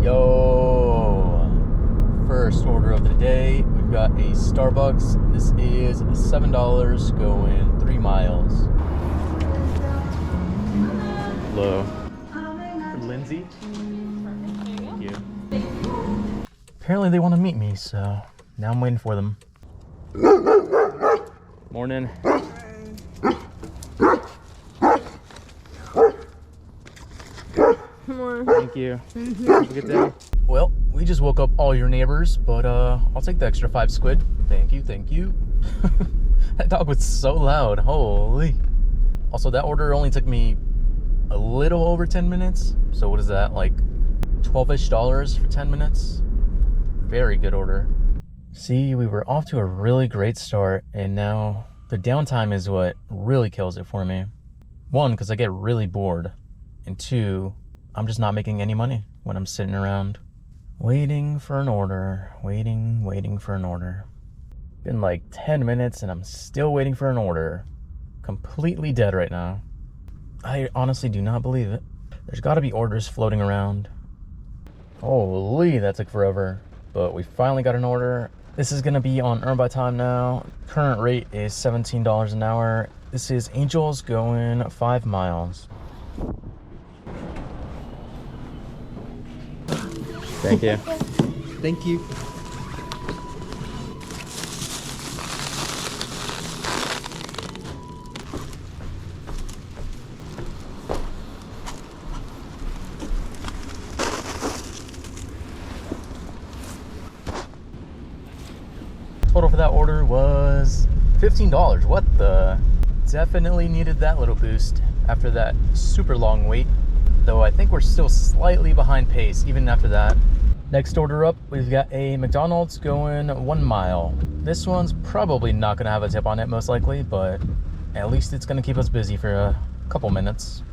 Yo, first order of the day. We've got a Starbucks. This is $7 going 3 miles. Hello. For Lindsay. Thank you. Apparently they want to meet me, so now I'm waiting for them. Morning. Thank you. Have a good day. Well, we just woke up all your neighbors, but I'll take the extra 5 squid. Thank you, thank you. That dog was so loud, holy. Also, that order only took me a little over 10 minutes. So what is that, like $12-ish for 10 minutes? Very good order. See, we were off to a really great start, and now the downtime is what really kills it for me. 1, because I get really bored, and 2, I'm just not making any money when I'm sitting around waiting for an order, waiting for an order. Been like 10 minutes and I'm still waiting for an order. Completely dead right now. I honestly do not believe it. There's got to be orders floating around. Holy, that took forever. But we finally got an order. This is going to be on Earn by Time now. Current rate is $17 an hour. This is Angels going 5 miles. Thank you. Thank you. Total for that order was $15. What the? Definitely needed that little boost after that super long wait. Though I think we're still slightly behind pace even after that. Next order up, we've got a McDonald's going 1 mile. This one's probably not gonna have a tip on it most likely, but at least it's gonna keep us busy for a couple minutes.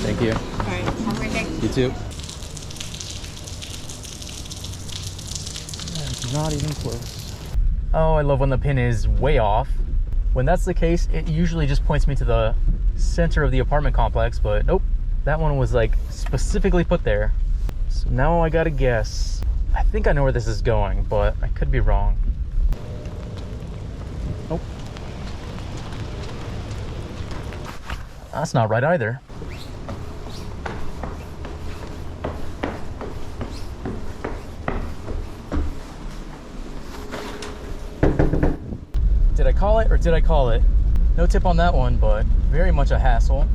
Thank you. All right, have a great day. You too. That's not even close. Oh, I love when the pin is way off. When that's the case, it usually just points me to the center of the apartment complex, but nope, that one was like specifically put there. So now I gotta guess. I think I know where this is going, but I could be wrong. Nope. That's not right either. Did I call it or did I call it? No tip on that one, but very much a hassle.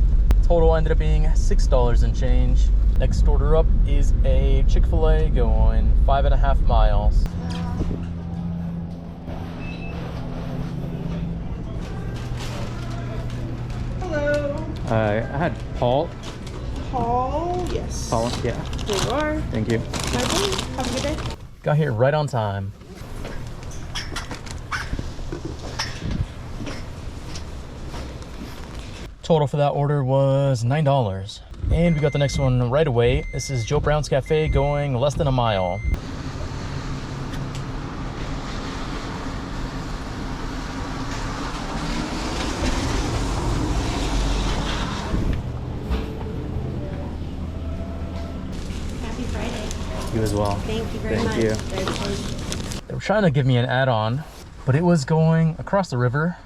Total ended up being $6 and change. Next order up is a Chick-fil-A going 5.5 miles. Hello. I had Paul. Paul, yes. Paul, yeah. Here you are. Thank you. My pleasure. Have a good day. Got here right on time. Total for that order was $9. And we got the next one right away. This is Joe Brown's Cafe going less than a mile. Happy Friday. You as well. Thank you very much. Thank you. Very cool. They were trying to give me an add-on, but it was going across the river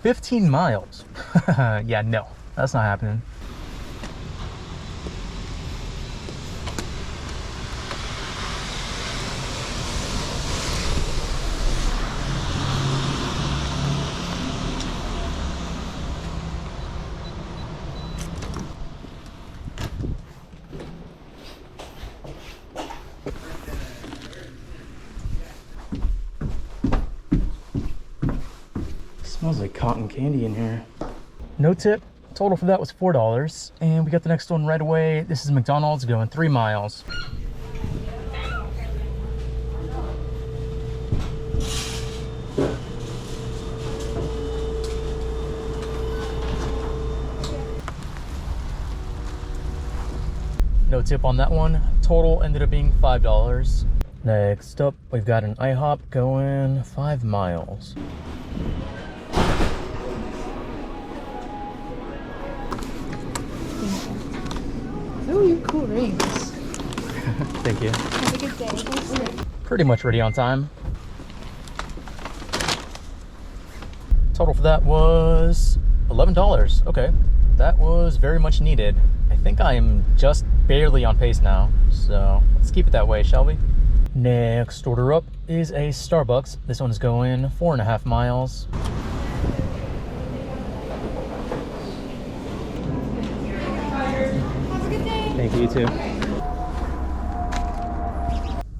15 miles. Yeah, no, that's not happening. Smells like cotton candy in here. No tip. Total for that was $4. And we got the next one right away. This is McDonald's going 3 miles. No tip on that one. Total ended up being $5. Next up, we've got an IHOP going 5 miles. drinks. Thank you. Have a good day. Thanks. Pretty much ready on time. Total for that was $11. Okay, that was very much needed. I think I am just barely on pace now, so let's keep it that way, shall we? Next order up is a Starbucks. This one is going 4.5 miles. Have a good day. Thank you, you too.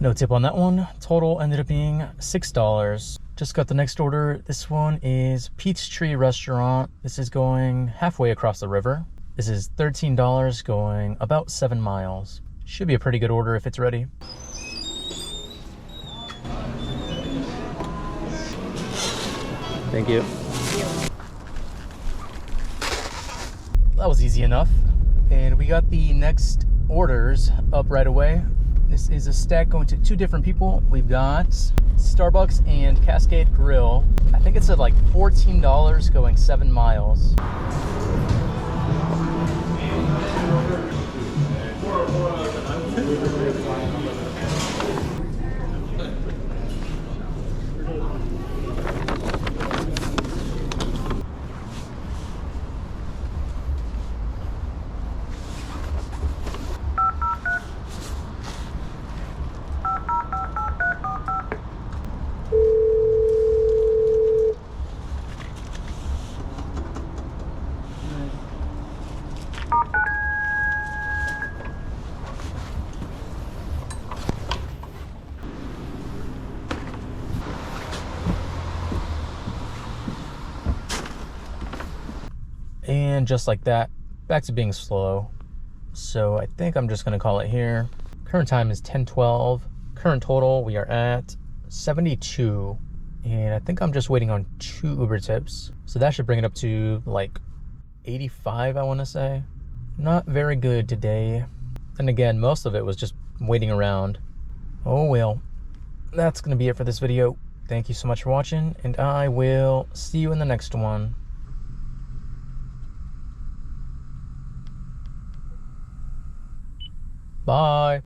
No tip on that one. Total ended up being $6. Just got the next order. This one is Peachtree Restaurant. This is going halfway across the river. This is $13 going about 7 miles. Should be a pretty good order if it's ready. Thank you. That was easy enough. And we got the next orders up right away. This is a stack going to 2 different people. We've got Starbucks and Cascade Grill. I think it's at like $14 going 7 miles. And just like that, back to being slow. So I think I'm just gonna call it here. Current time is 10:12. Current total, we are at 72. And I think I'm just waiting on 2 Uber tips. So that should bring it up to like 85, I wanna say. Not very good today. And again, most of it was just waiting around. Oh well, that's gonna be it for this video. Thank you so much for watching, and I will see you in the next one. Bye.